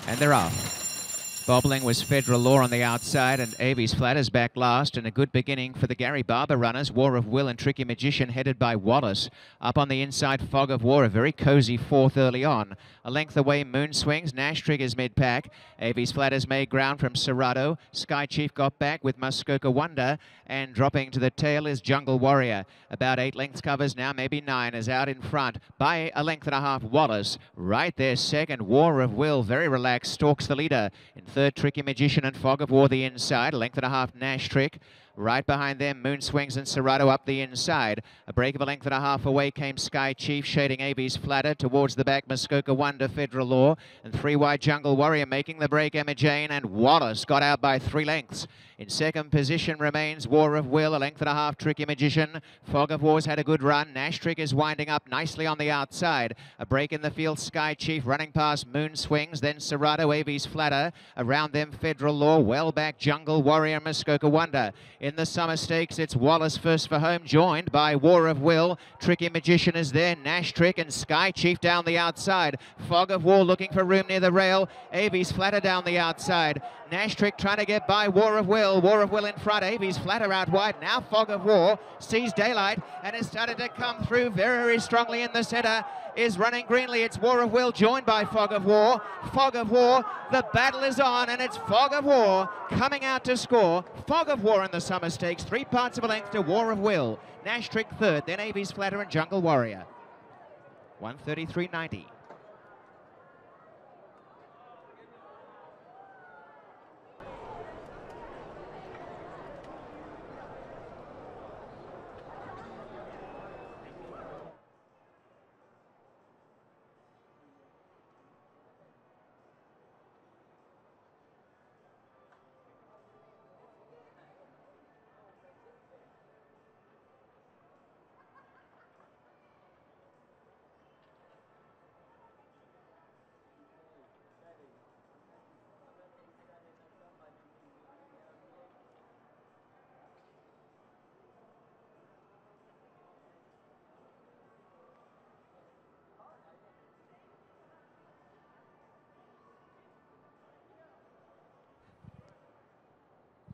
And they're off. Bobbling was Federal Law on the outside, and Avies Flat is back last, and a good beginning for the Gary Barber runners. War of Will and Tricky Magician headed by Wallace. Up on the inside, Fog of War, a very cosy fourth early on. A length away, Moon Swings. Nash Triggers mid-pack. Avies Flat has made ground from Serato. Sky Chief got back with Muskoka Wonder, and dropping to the tail is Jungle Warrior. About 8 lengths covers now, maybe 9, is out in front by a length and a half. Wallace right there second. War of Will, very relaxed, stalks the leader. In third, Tricky Magician and Fog of War the inside. A length and a half, Nash Trick. Right behind them, Moon Swings and Serato up the inside. A break of a length and a half away came Sky Chief, shading Avies Flatter. Towards the back, Muskoka Wonder, Federal Law. And 3 wide, Jungle Warrior making the break, Emma Jane. And Wallace got out by 3 lengths. In second position remains War of Will, a length and a half, Tricky Magician. Fog of War's had a good run. Nash Trick is winding up nicely on the outside. A break in the field, Sky Chief running past Moon Swings, then Serato, Avies Flatter. Around them, Federal Law, well back, Jungle Warrior, Muskoka Wonder. In the Summer Stakes, it's Wallace first for home, joined by War of Will. Tricky Magician is there, Nash Trick and Sky Chief down the outside. Fog of War looking for room near the rail. Avies Flatter down the outside. Nash Trick trying to get by War of Will. War of Will in front, Avies Flatter out wide. Now Fog of War sees daylight and has started to come through very strongly in the centre. Is running greenly. It's War of Will joined by Fog of War. Fog of War, the battle is on, and it's Fog of War coming out to score. Fog of War in the Summer Stakes, 3 parts of a length to War of Will. Nash Trick third, then Avies Flatter and Jungle Warrior. 133.90.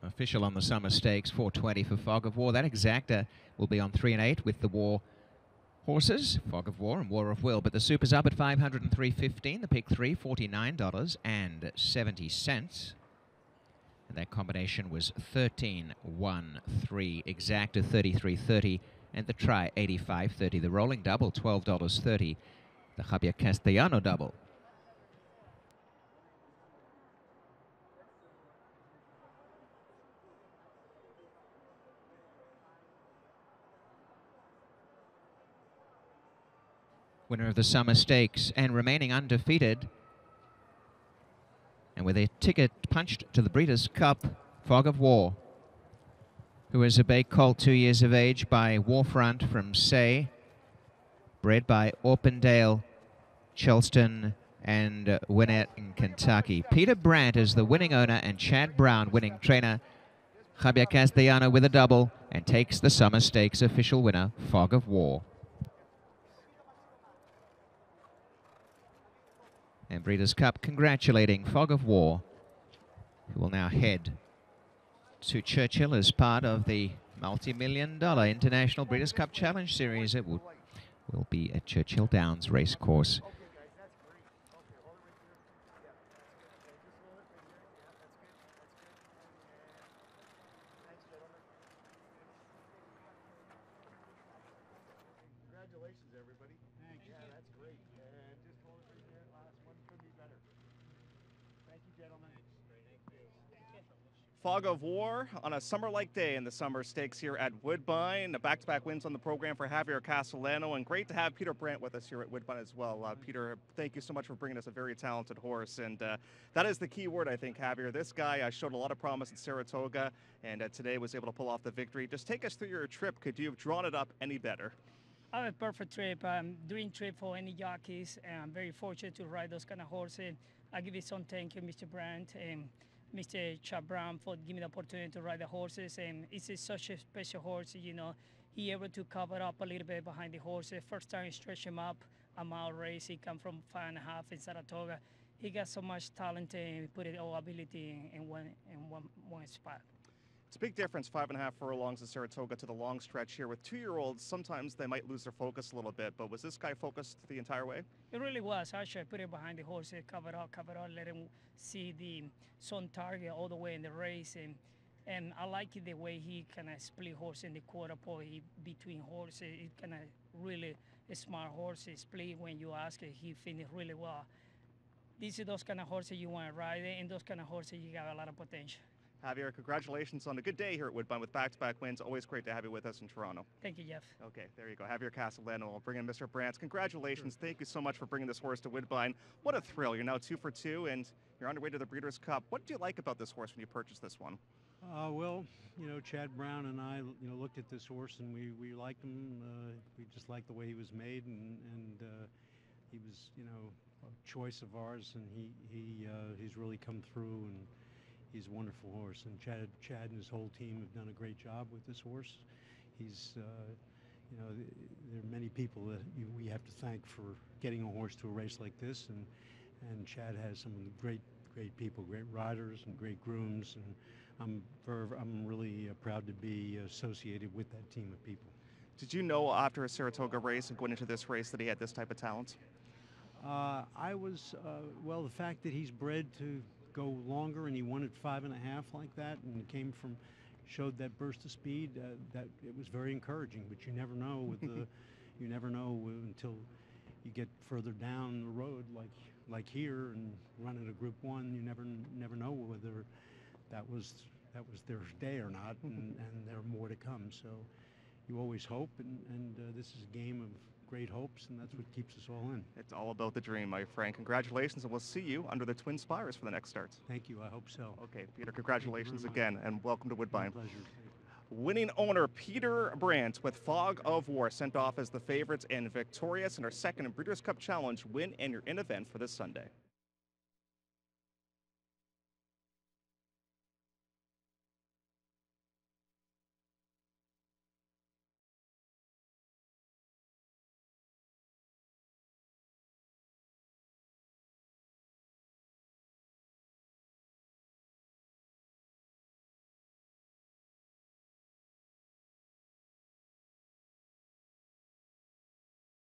Official on the Summer Stakes, 420 for Fog of War. That exacta will be on 3 and 8 with the War horses, Fog of War and War of Will. But the Super's up at $503.15. The pick 3, $49.70. And that combination was 13-1-3, exacta 33.30, and the try 85.30. The rolling double $12.30. The Javier Castellano double. Winner of the Summer Stakes and remaining undefeated. And with a ticket punched to the Breeders' Cup, Fog of War, who is a bay colt 2 years of age by Warfront from Say, bred by Orpendale, Charleston, and Winnett in Kentucky. Peter Brandt is the winning owner and Chad Brown winning trainer. Javier Castellano with a double and takes the Summer Stakes official winner, Fog of War. And Breeders' Cup congratulating Fog of War, who will now head to Churchill as part of the multi-million-dollar International Breeders' Cup Challenge Series. It will be at Churchill Downs Racecourse. Congratulations, everybody. Thanks. Yeah, that's great. And just hold it right there. Last one couldn't be better. Thank you, gentlemen. Fog of War on a summer-like day in the Summer Stakes here at Woodbine. Back-to-back wins on the program for Javier Castellano, and great to have Peter Brandt with us here at Woodbine as well. Peter, thank you so much for bringing us a very talented horse, and that is the key word, I think, Javier. This guy showed a lot of promise in Saratoga, and today was able to pull off the victory. Just take us through your trip. Could you have drawn it up any better? I have a perfect trip. I'm doing trip for any jockeys, and I'm very fortunate to ride those kind of horses. I give you some thank you, Mr. Brandt and Mr. Chad Brown, for giving me the opportunity to ride the horses. And it's such a special horse, you know. He able to cover up a little bit behind the horses. First time he stretched him up a mile race. He come from 5.5 in Saratoga. he got so much talent and put it all ability in one spot. It's a big difference, 5.5 furlongs in Saratoga to the long stretch here. With 2-year-olds, sometimes they might lose their focus a little bit, but was this guy focused the entire way? It really was. Actually, I put it behind the horse, cover it up, let him see the sun target all the way in the race. And I like it the way he kind of split horse in the quarter pole between horses. It kind of really a smart horse. Split when you ask it, he finished really well. These are those kind of horses you want to ride, and those kind of horses you got a lot of potential. Javier, congratulations on a good day here at Woodbine with back-to-back wins. Always great to have you with us in Toronto. Thank you, Jeff. Okay, there you go. Javier Castellano. We'll bring in Mr. Brandt. Congratulations. Thank you so much for bringing this horse to Woodbine. What a thrill. You're now 2 for 2, and you're on your way to the Breeders' Cup. What do you like about this horse when you purchased this one? Well, Chad Brown and I, looked at this horse and we liked him. We just liked the way he was made, and he was, a choice of ours, and he's really come through, and he's a wonderful horse. And Chad and his whole team have done a great job with this horse. He's, there are many people that we have to thank for getting a horse to a race like this, and Chad has some great people, great riders and great grooms, and I'm really proud to be associated with that team of people. Did you know after a Saratoga race and going into this race that he had this type of talent? I was, well, the fact that he's bred to go longer and he won at 5.5 like that and showed that burst of speed, that it was very encouraging. But you never know with the, you never know until you get further down the road, like here and running a Group 1. You never know whether that was their day or not, and there are more to come. So you always hope, and this is a game of great hopes, and that's what keeps us all in. It's all about the dream, my friend. Congratulations, and we'll see you under the Twin Spires for the next starts. Thank you. I hope so. Okay, Peter, congratulations again, and welcome to Woodbine. My pleasure. Winning owner Peter Brandt with Fog of War sent off as the favorites and victorious in our second Breeders' Cup Challenge win, and your in event for this Sunday.